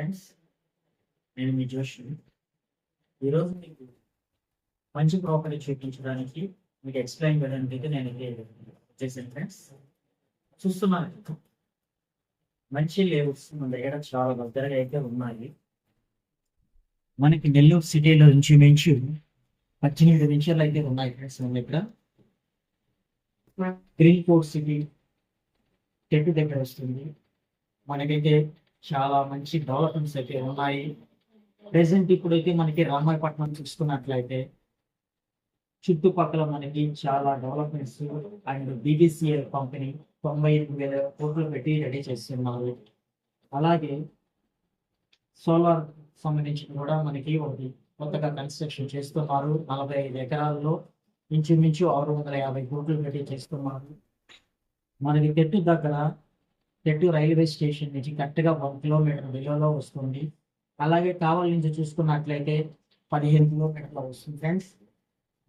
Friends, నేను మీ జోషి. ఈరోజు మీకు మంచి ప్రాపర్టీ చూపించడానికి మీకు ఎక్స్ప్లెయిన్ చేయడానికి నేను వచ్చేసాను ఫ్రెండ్స్. చూస్తున్నారు మంచి లేఅవుట్స్ మన దగ్గర చాలా దగ్గరగా అయితే ఉన్నాయి. మనకి నెల్లూరు సిటీలో ఇంచుమించు 18 నిమిషాలు అయితే ఉన్నాయి ఫ్రెండ్స్. మన దగ్గర గ్రీన్ కోట్ సిటీ టెట్టు దగ్గర వస్తుంది. మనకైతే చాలా మంచి డెవలప్మెంట్స్ అయితే ఉన్నాయి. ప్రెసెంట్ ఇప్పుడైతే మనకి రామాయపట్నం చూసుకున్నట్లయితే చుట్టుపక్కల మనకి చాలా డెవలప్మెంట్స్ అండ్ బీబీసీఎల్ కంపెనీ 98,000 కోట్లు పెట్టి రెడీ చేస్తున్నారు. అలాగే సోలార్ సంబంధించి కూడా మనకి ఒకటి కొత్తగా కన్స్ట్రక్షన్ చేస్తున్నారు. 45 ఎకరాల్లో ఇంచుమించు 650 కోట్లు పెట్టి చేస్తున్నారు. మనకి తెట్టు రైల్వే స్టేషన్ నుంచి కరెక్ట్గా 1 కిలోమీటర్ విలువలో వస్తుంది. అలాగే కావలి నుంచి చూసుకున్నట్లయితే 15 కిలోమీటర్లు వస్తుంది ఫ్రెండ్స్.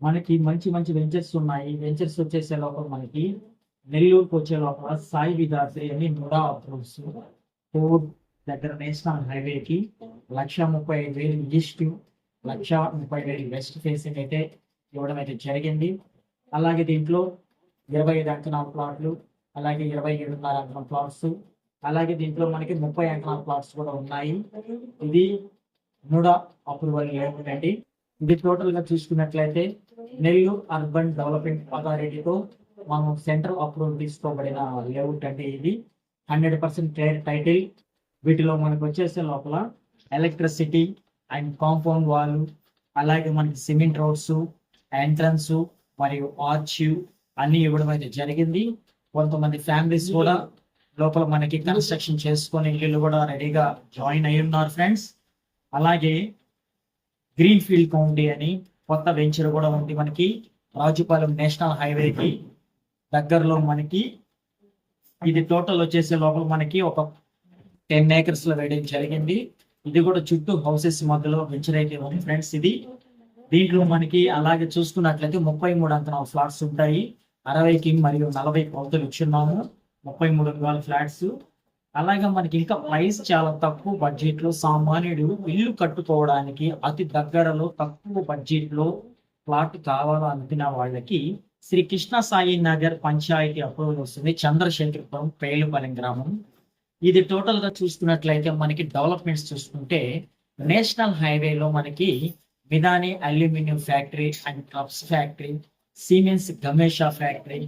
మనకి మంచి మంచి వెంచర్స్ ఉన్నాయి. వెంచర్స్ వచ్చేసే లోపల మనకి నెల్లూరుకు వచ్చే లోపల సాయి విదాద్రి అని నూడా అప్రోడ్స్ రోడ్ దగ్గర నేషనల్ హైవేకి 1,35,000 ఈస్ట్, 1,30,000 వెస్ట్ ఫేసింగ్ అయితే ఇవ్వడం అయితే జరిగింది. అలాగే దీంట్లో 25 అంకణాల ప్లాట్లు, అలాగే 27.5 అంకణాల ప్లాట్స్, అలాగే దీంట్లో మనకి 30 అంకణాల ప్లాట్స్ కూడా ఉన్నాయి. ఇది నూడా అప్రూవల్ లేఅవుట్ అండి. ఇది టోటల్ గా చూసుకున్నట్లయితే నెల్లూరు అర్బన్ డెవలప్మెంట్ అథారిటీతో మనం సెంట్రల్ అప్రూవల్ తీసుకోబడిన లేఅవుట్ అంటే ఇది 100% క్లియర్ టైటిల్. వీటిలో మనకు వచ్చేసే లోపల ఎలక్ట్రిసిటీ అండ్ కాంపౌండ్ వాల్, అలాగే మనకి సిమెంట్ రోడ్స్, ఎంట్రన్స్ మరియు ఆర్చ్ అన్ని ఇవ్వడం అయితే జరిగింది. కొంతమంది ఫ్యామిలీస్ కూడా లోపల మనకి కన్స్ట్రక్షన్ చేసుకొని ఇల్లు కూడా రెడీగా జాయిన్ అయి ఉన్నారు ఫ్రెండ్స్. అలాగే గ్రీన్ ఫీల్డ్ కౌంటీ అని కొత్త వెంచర్ కూడా ఉంది మనకి రాజుపాలెం నేషనల్ హైవేకి దగ్గరలో. మనకి ఇది టోటల్ వచ్చేసే లోపల మనకి ఒక 10 acres లో వేయడం జరిగింది. ఇది కూడా చుట్టూ హౌసెస్ మధ్యలో వెంచర్ అయితే ఉంది ఫ్రెండ్స్. ఇది దీంట్లో మనకి అలాగే చూసుకున్నట్లయితే 33 అంకణాల ఫ్లాట్స్ ఉంటాయి. 60కి మరియు 40 కొలతలు ఇచ్చున్నాము. 33 అంకణాల ఫ్లాట్స్. అలాగే మనకి ఇంకా ప్రైస్ చాలా తక్కువ బడ్జెట్ లో సామాన్యుడు ఇల్లు కట్టుకోవడానికి అతి దగ్గరలో తక్కువ బడ్జెట్ లో ప్లాట్ కావాలనుకున్న వాళ్ళకి శ్రీ కృష్ణ సాయి నగర్ పంచాయతీ అప్రూవల్ వస్తుంది. చంద్రశేఖరపురం పేలుపల్లి గ్రామం. ఇది టోటల్ గా చూసుకున్నట్లయితే మనకి డెవలప్మెంట్స్ చూసుకుంటే నేషనల్ హైవేలో మనకి మిదాని అల్యూమినియం ఫ్యాక్టరీ అండ్ క్లబ్స్ ఫ్యాక్టరీ, సిమెంట్స్ గమేషా ఫ్యాక్టరీ,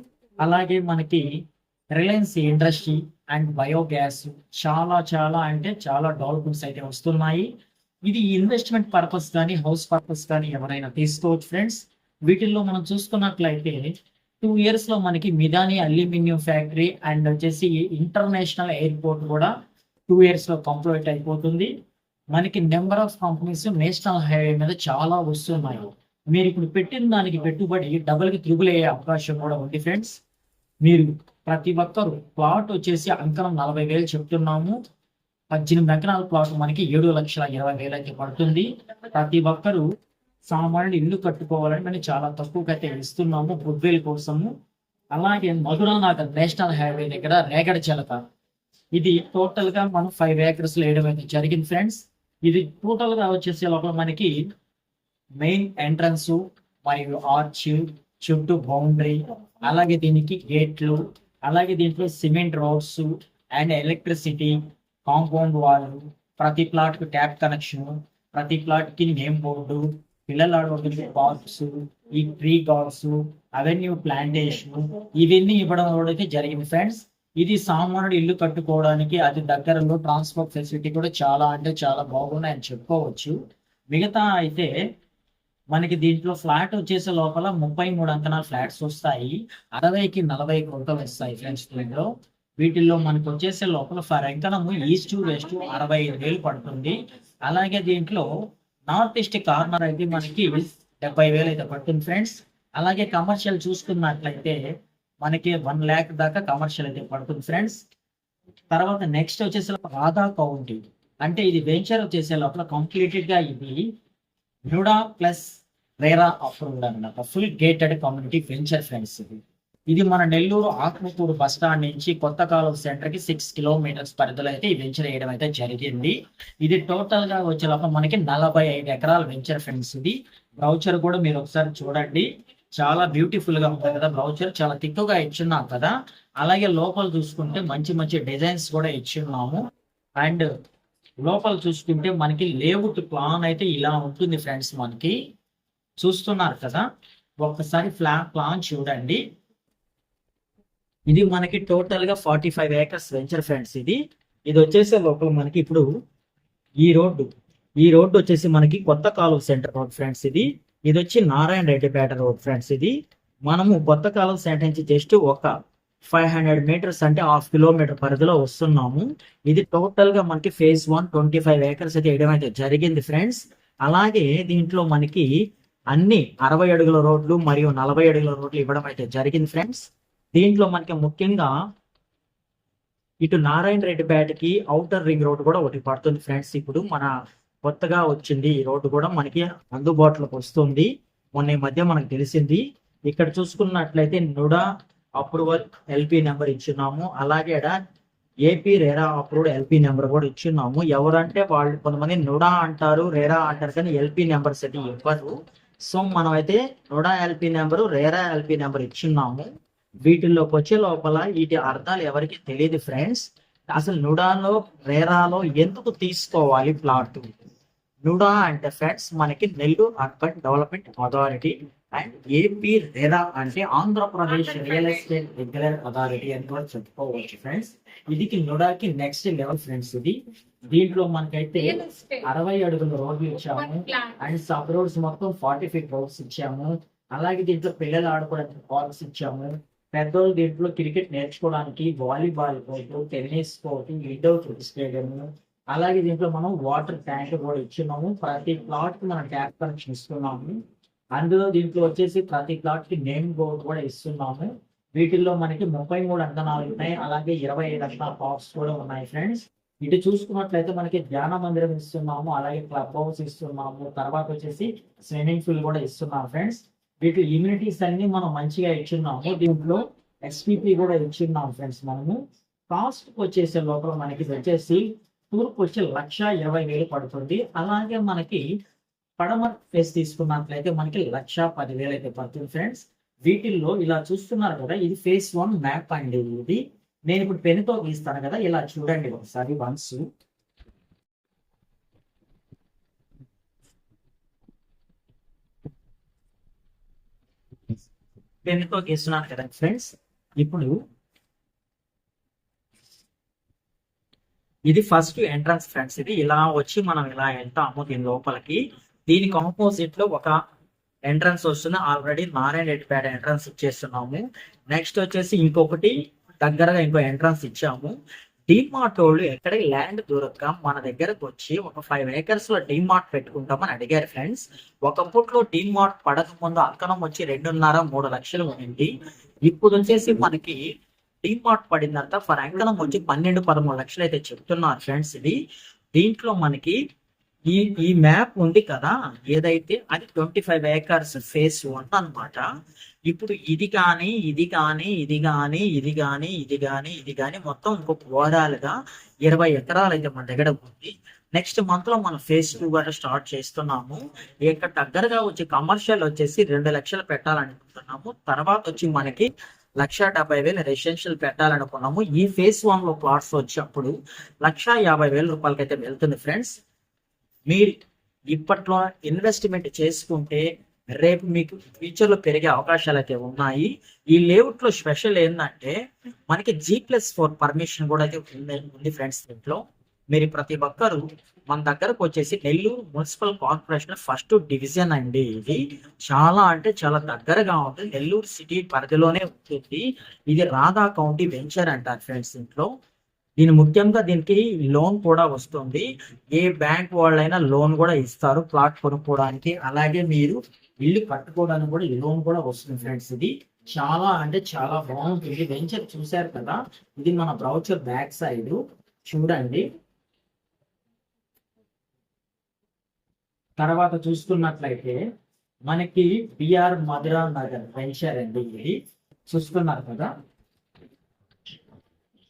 అలాగే మనకి రిలయన్స్ ఇండస్ట్రీ అండ్ బయోగ్యాస్ చాలా అంటే చాలా డెవలప్మెంట్స్ అయితే వస్తున్నాయి. ఇది ఇన్వెస్ట్మెంట్ పర్పస్ కానీ హౌస్ పర్పస్ కానీ ఎవరైనా తీసుకోవచ్చు ఫ్రెండ్స్. వీటిల్లో మనం చూసుకున్నట్లయితే 2 years లో మనకి మిదాని అల్యూమినియం ఫ్యాక్టరీ అండ్ వచ్చేసి ఇంటర్నేషనల్ ఎయిర్పోర్ట్ కూడా 2 years లో కంప్లీట్ అయిపోతుంది. మనకి number of companies national highway మీద చాలా వస్తున్నాయి. మీరు ఇప్పుడు పెట్టిన దానికి పెట్టుబడి డబుల్కి త్రిబుల్ అయ్యే అవకాశం కూడా ఉంది ఫ్రెండ్స్. మీరు ప్రతి ఒక్కరు ప్లాట్ వచ్చేసి అంకణం 40,000 చెప్తున్నాము. 18 అంకణాల ప్లాట్ మనకి 7,20,000 అయితే పడుతుంది. ప్రతి ఒక్కరు సామాన్యుడు ఇల్లు కట్టుకోవాలని మనం చాలా తక్కువగా అయితే ఇస్తున్నాము గుడ్వేల్ కోసము. అలాగే మధురానగర్ నేషనల్ హైవే దగ్గర రేగడ చిలక, ఇది టోటల్ గా మనం 5 acres లో వేయడం అయితే జరిగింది ఫ్రెండ్స్. ఇది టోటల్ గా వచ్చేసే లోపల మనకి మెయిన్ ఎంట్రన్స్ మరియు ఆర్చ్, చుట్టూ బౌండరీ, అలాగే దీనికి గేట్లు, అలాగే దీంట్లో cement roads and electricity, compound wall, ప్రతి ప్లాట్ కు ట్యాప్ కనెక్షన్, ప్రతి ప్లాట్ కి నేమ్ బోర్డు, పిల్లల ఆడుకోవడానికి పార్క్స్, ఈ ట్రీ గార్డ్స్, అవెన్యూ ప్లాంటేషన్ ఇవన్నీ ఇవ్వడం అయితే జరిగింది ఫ్రెండ్స్. ఇది సామాన్యుడు ఇల్లు కట్టుకోవడానికి అతి దగ్గరలో ట్రాన్స్పోర్ట్ ఫెసిలిటీ కూడా చాలా అంటే చాలా బాగున్నాయని చెప్పుకోవచ్చు. మిగతా అయితే మనకి దీంట్లో ఫ్లాట్ వచ్చేసే లోపల 33 అంకణాల ఫ్లాట్స్ వస్తాయి. 60కి 40 కొలతలు వస్తాయి ఫ్రెండ్స్. దీంట్లో వీటిల్లో మనకు వచ్చేసే లోపల ఫర్ అంకణము ఈస్ట్ వెస్ట్ 65,000 పడుతుంది. అలాగే దీంట్లో నార్త్ ఈస్ట్ కార్నర్ అయితే మనకి 70,000 అయితే పడుతుంది ఫ్రెండ్స్. అలాగే కమర్షియల్ చూసుకున్నట్లయితే మనకి 1 lakh దాకా కమర్షియల్ అయితే పడుతుంది ఫ్రెండ్స్. తర్వాత నెక్స్ట్ వచ్చేసి రాధా కౌంటీ అంటే ఇది వెంచర్ వచ్చేసే లోపల కంప్లీటెడ్ గా ఇది నూడా ప్లస్ రేరా అప్రూవ్డ్ అన్నమాట. Full gated community venture friends. ఇది మన నెల్లూరు ఆత్మకూరు బస్ స్టాండ్ నుంచి కొత్త కాలువ సెంటర్ కి 6 కిలోమీటర్స్ పరిధిలో అయితే ఈ వెంచర్ వేయడం అయితే జరిగింది. ఇది టోటల్ గా వచ్చేలోపు మనకి 45 ఎకరాల వెంచర్ ఫ్రెండ్స్. ఇది బ్రౌచర్ కూడా మీరు ఒకసారి చూడండి, చాలా బ్యూటిఫుల్ గా ఉంటుంది కదా బ్రౌచర్, చాలా థిక్గా ఇచ్చున్నాం కదా. అలాగే లోపల చూసుకుంటే మంచి మంచి డిజైన్స్ కూడా ఇచ్చున్నాము. అండ్ లోపల చూసుకుంటే మనకి లేఅవుట్ ప్లాన్ అయితే ఇలా ఉంటుంది ఫ్రెండ్స్. మనకి చూస్తున్నారు కదా, ఒక్కసారి ప్లాన్ చూడండి. ఇది మనకి టోటల్ గా 45 ఏకర్స్ వెంచర్ ఫ్రెండ్స్. ఇది వచ్చేసే లోపల మనకి ఇప్పుడు ఈ రోడ్డు వచ్చేసి మనకి కొత్త కాలువ సెంటర్ రోడ్ ఫ్రెండ్స్. ఇది వచ్చి నారాయణ రెడ్డిపేట రోడ్ ఫ్రెండ్స్. ఇది మనము కొత్త కాలువ సెంటర్ నుంచి జస్ట్ ఒక 500 మీటర్స్ అంటే 1/2 కిలోమీటర్ పరిధిలో వస్తున్నాము. ఇది టోటల్ గా మనకి ఫేజ్ 1 25 ఏకర్స్ అయితే వేయడం అయితే జరిగింది ఫ్రెండ్స్. అలాగే దీంట్లో మనకి అన్ని 60 అడుగుల రోడ్లు మరియు 40 అడుగుల రోడ్లు ఇవ్వడం అయితే జరిగింది ఫ్రెండ్స్. దీంట్లో మనకి ముఖ్యంగా ఇటు నారాయణ రెడ్డిపేటకి ఔటర్ రింగ్ రోడ్ కూడా ఒకటి పడుతుంది ఫ్రెండ్స్. ఇప్పుడు మన కొత్తగా వచ్చింది ఈ రోడ్డు కూడా మనకి అందుబాటులోకి వస్తుంది. మొన్న ఈ మధ్య మనకు తెలిసింది. ఇక్కడ చూసుకున్నట్లయితే నుడా అప్రూవల్ ఎల్పి నెంబర్ ఇచ్చున్నాము. అలాగే AP RERA approved LP number కూడా ఇచ్చున్నాము. ఎవరంటే వాళ్ళు కొంతమంది నుడా అంటారు, రేరా అంటారు, కానీ ఎల్పి నెంబర్స్ అయితే ఇవ్వరు. సో మనం అయితే NUDA LP number, RERA LP number ఇచ్చున్నాము. వీటిల్లోకి వచ్చే లోపల వీటి అర్థాలు ఎవరికి తెలియదు ఫ్రెండ్స్. అసలు నుడాలో రేరాలో ఎందుకు తీసుకోవాలి ప్లాట్? నుడా అంటే ఫ్రెండ్స్ మనకి Nellore urban development authority, and AP RERA అంటే Andhra Pradesh real estate regular authority అని కూడా చెప్పుకోవచ్చు ఫ్రెండ్స్. ఇది నుడాకి నెక్స్ట్ లెవెల్ ఫ్రెండ్స్. దీంట్లో మనకైతే 60 అడుగుల రోడ్లు ఇచ్చాము, అండ్ సబ్ రోడ్స్ మొత్తం 40 ఫీట్ రోడ్స్ ఇచ్చాము. అలాగే దీంట్లో పిల్లలు ఆడుకోవడానికి పార్క్స్ ఇచ్చాము. పెద్దోళ్ళు దీంట్లో క్రికెట్ నేర్చుకోవడానికి volleyball court, tennis court, indoor stadium, అలాగే దీంట్లో మనం వాటర్ ట్యాంక్ కూడా ఇచ్చున్నాము. ప్రతి ప్లాట్ కి మనం ట్యాప్ కనెక్షన్ ఇస్తున్నాము. అందులో దీంట్లో వచ్చేసి ప్రతి ప్లాట్ కి నేమ్ బోర్డు కూడా ఇస్తున్నాము. వీటిల్లో మనకి 33 అంకణాలు ఉన్నాయి, అలాగే 25 అంకణాల బాక్స్ కూడా ఉన్నాయి ఫ్రెండ్స్. ఇటు చూసుకున్నట్లయితే మనకి ధ్యాన మందిరం ఇస్తున్నాము, అలాగే క్లబ్ హౌస్ ఇస్తున్నాము, తర్వాత వచ్చేసి స్విమ్మింగ్ పూల్ కూడా ఇస్తున్నాము ఫ్రెండ్స్. వీటి ఇమ్యూనిటీస్ అన్ని మనం మంచిగా ఇచ్చున్నాము. దీంట్లో ఎస్పీపీ కూడా ఇచ్చున్నాము ఫ్రెండ్స్. మనము కాస్ట్ వచ్చేసే లోపల మనకి వచ్చేసి తూర్పు వచ్చి 1,20,000 పడుతుంది. అలాగే మనకి పడమర ఫేస్ తీసుకున్నట్లయితే మనకి 1,10,000 అయితే పడుతుంది ఫ్రెండ్స్. వీటిల్లో ఇలా చూస్తున్నారు కదా, ఇది ఫేస్ 1 మ్యాప్ అండి. ఇది నేను ఇప్పుడు పెన్నుతో గీస్తాను కదా, ఇలా చూడండి ఒకసారి వన్స్. పెన్నుతో గీస్తున్నాను కదా ఫ్రెండ్స్. ఇప్పుడు ఇది ఫస్ట్ ఎంట్రన్స్ ఫ్రెండ్స్. ఇది ఇలా వచ్చి మనం ఇలా వెళ్తాము దీని లోపలికి. దీనికి ఆపోజిట్ లో ఒక ఎంట్రన్స్ వస్తుంది. ఆల్రెడీ నారాయణ రెడ్డిపేట ఎంట్రన్స్ ఇచ్చేస్తున్నాము. నెక్స్ట్ వచ్చేసి ఇంకొకటి దగ్గరగా ఇంకో ఎంట్రన్స్ ఇచ్చాము. డీమార్ట్ వాళ్ళు ఎక్కడ ల్యాండ్ దొరక్క మన దగ్గరకు వచ్చి ఒక 5 ఏకర్స్ లో డీమార్ట్ పెట్టుకుంటామని అడిగారు ఫ్రెండ్స్. ఒకప్పట్లో డీమార్ట్ పడక ముందు అంకణం వచ్చి 2.5-3 లక్షలు ఉంది. ఇప్పుడు వచ్చేసి మనకి డీమార్ట్ పడిందంట ఫర్ అంకణం వచ్చి 12-13 లక్షలు అయితే చెప్తున్నారు ఫ్రెండ్స్. దీంట్లో మనకి ఈ మ్యాప్ ఉంది కదా ఏదైతే, అది 25 ఏకర్స్ ఫేస్ 1 అన్నమాట. ఇప్పుడు ఇది కానీ మొత్తం ఇంకొక ఓవరాల్ గా 20 ఎకరాలు అయితే మన దగ్గర ఉంది. నెక్స్ట్ మంత్ లో మనం ఫేజ్ 2 కూడా స్టార్ట్ చేస్తున్నాము. ఇక్కడ దగ్గరగా వచ్చి కమర్షియల్ వచ్చేసి 2 లక్షలు పెట్టాలనుకుంటున్నాము. తర్వాత వచ్చి మనకి 1,70,000 రెసిడెన్షియల్ పెట్టాలనుకున్నాము. ఈ ఫేజ్ 1 లో ప్లాట్స్ వచ్చేప్పుడు 1,50,000 రూపాయలకి అయితే వెళ్తుంది ఫ్రెండ్స్. మీరు ఇప్పట్లో ఇన్వెస్ట్మెంట్ చేసుకుంటే రేపు మీకు ఫ్యూచర్ లో పెరిగే అవకాశాలు అయితే ఉన్నాయి. ఈ లేఅవుట్ లో స్పెషల్ ఏంటంటే మనకి G+4 పర్మిషన్ కూడా అయితే ఉంది ఫ్రెండ్స్. దీంట్లో మీరు ప్రతి ఒక్కరు మన దగ్గరకు వచ్చేసి Nellore municipal corporation first division అండి. ఇది చాలా అంటే చాలా దగ్గరగా ఉంటుంది, నెల్లూరు సిటీ పరిధిలోనే ఉంటుంది. ఇది రాధా కౌంటీ వెంచర్ అంటారు ఫ్రెండ్స్. దీని ముఖ్యంగా దీనికి లోన్ కూడా వస్తుంది. ఏ బ్యాంక్ వాళ్ళైనా లోన్ కూడా ఇస్తారు ప్లాట్ కొనుక్కోవడానికి, అలాగే మీరు ఇల్లు కట్టుకోవడానికి కూడా ఈ లోన్ కూడా వస్తుంది ఫ్రెండ్స్. ఇది చాలా అంటే చాలా బాగుంటుంది వెంచర్. చూశారు కదా, ఇది మన బ్రౌచర్ బ్యాక్ సైడ్ చూడండి. తర్వాత చూసుకున్నట్లయితే మనకి బిఆర్ మధురా నగర్ వెంచర్ అండి. ఇది చూస్తున్నారు కదా.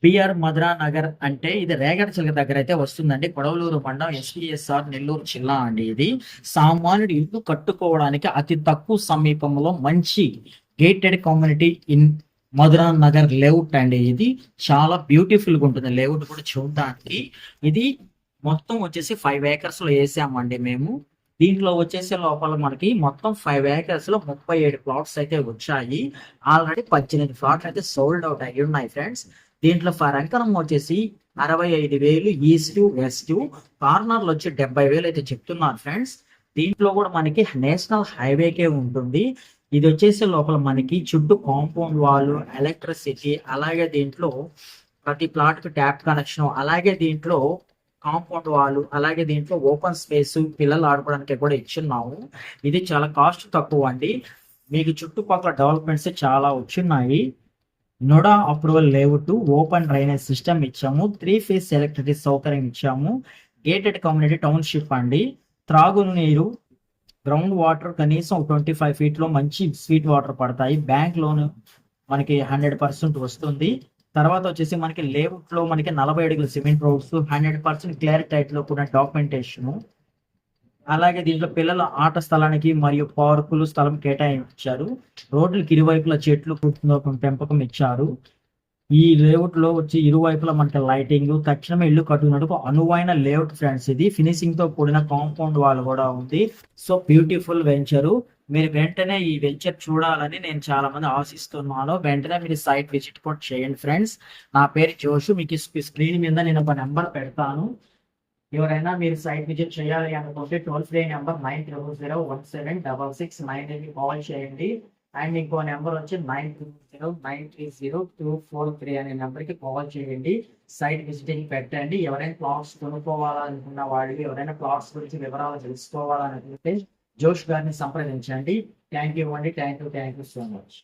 బిఆర్ మధురా నగర్ అంటే ఇది రేగడచిలక దగ్గర అయితే వస్తుందండి. కొడవలూరు మండలం, ఎస్విఎస్ఆర్, నెల్లూరు జిల్లా అండి. ఇది సామాన్యుడు ఇల్లు కట్టుకోవడానికి అతి తక్కువ సమీపంలో మంచి gated community in Madhura Nagar layout అండి. ఇది చాలా బ్యూటిఫుల్ గా ఉంటుంది లేఅవుట్ కూడా చూడడానికి. ఇది మొత్తం వచ్చేసి 5 acres లో వేసామండి మేము. దీంట్లో వచ్చేసి లోపల మనకి మొత్తం 5 acres లో 37 plots అయితే వచ్చాయి. ఆల్రెడీ 18 plots అయితే సోల్డ్ అవుట్ అయ్యి ఉన్నాయి ఫ్రెండ్స్. దీంట్లో ఫర్ అంకనం వచ్చేసి 65,000 ఈస్ట్ వెస్ట్, కార్నర్లు వచ్చి 70,000 అయితే చెప్తున్నారు ఫ్రెండ్స్. దీంట్లో కూడా మనకి నేషనల్ హైవేకే ఉంటుంది. ఇది వచ్చేసి లోపల మనకి చుట్టూ కాంపౌండ్ వాల్, ఎలక్ట్రిసిటీ, అలాగే దీంట్లో ప్రతి ప్లాట్ కి ట్యాప్ కనెక్షన్, అలాగే దీంట్లో కాంపౌండ్ వాల్, అలాగే దీంట్లో ఓపెన్ స్పేస్ పిల్లలు ఆడుకోవడానికి కూడా ఇచ్చున్నాము. ఇది చాలా కాస్ట్ తక్కువ అండి. మీకు చుట్టుపక్కల డెవలప్మెంట్స్ చాలా వచ్చున్నాయి. NUDA approval layout, open drainage system ఇచ్చాము, 3 phase ఎలక్ట్రిసిటీ సౌకర్యం ఇచ్చాము. గేటెడ్ కమ్యూనిటీ టౌన్షిప్ అండి. త్రాగునీరు, గ్రౌండ్ వాటర్ కనీసం 25 feet లో మంచి స్వీట్ వాటర్ పడతాయి. బ్యాంక్ లోన్ మనకి 100% వస్తుంది. తర్వాత వచ్చేసి మనకి లేఅవుట్ లో మనకి 40 అడుగుల సిమెంట్ రోడ్స్, 100% క్లియర్ టైట్ లో కూడా డాక్యుమెంటేషన్, అలాగే దీంట్లో పిల్లల ఆట స్థలానికి మరియు పార్కులు స్థలం కేటాయించారు. రోడ్లకు ఇరువైపుల చెట్లు పెంపకం ఇచ్చారు. ఈ లేఅవుట్ లో వచ్చి ఇరువైపులా మనకి లైటింగ్, తక్షణమే ఇల్లు కట్టుకున్నట్టు అనువైన లేఅవుట్ ఫ్రెండ్స్. ఇది ఫినిషింగ్ తో కూడిన కాంపౌండ్ వాల్ కూడా ఉంది. So beautiful venture. మీరు వెంటనే ఈ వెంచర్ చూడాలని నేను చాలా మంది ఆశిస్తున్నాను. వెంటనే మీరు సైట్ విజిట్ కూడా చేయండి ఫ్రెండ్స్. నా పేరు జోషు. మీకు స్క్రీన్ మీద నేను ఒక నెంబర్ పెడతాను. ఎవరైనా మీరు సైట్ విజిట్ చేయాలి అనుకుంటే టోల్ ఫ్రీ నెంబర్ 90017669 కాల్ చేయండి. అండ్ ఇంకో నెంబర్ వచ్చి 9209309243 అనే నెంబర్కి కాల్ చేయండి. సైట్ విజిటింగ్ పెట్టండి. ఎవరైనా ప్లాట్స్ కొనుక్కోవాలనుకున్న వాళ్ళు, ఎవరైనా ప్లాట్స్ గురించి వివరాలు తెలుసుకోవాలనుకుంటే జోష్ గారిని సంప్రదించండి. థ్యాంక్ యూ అండి. Thank you so much.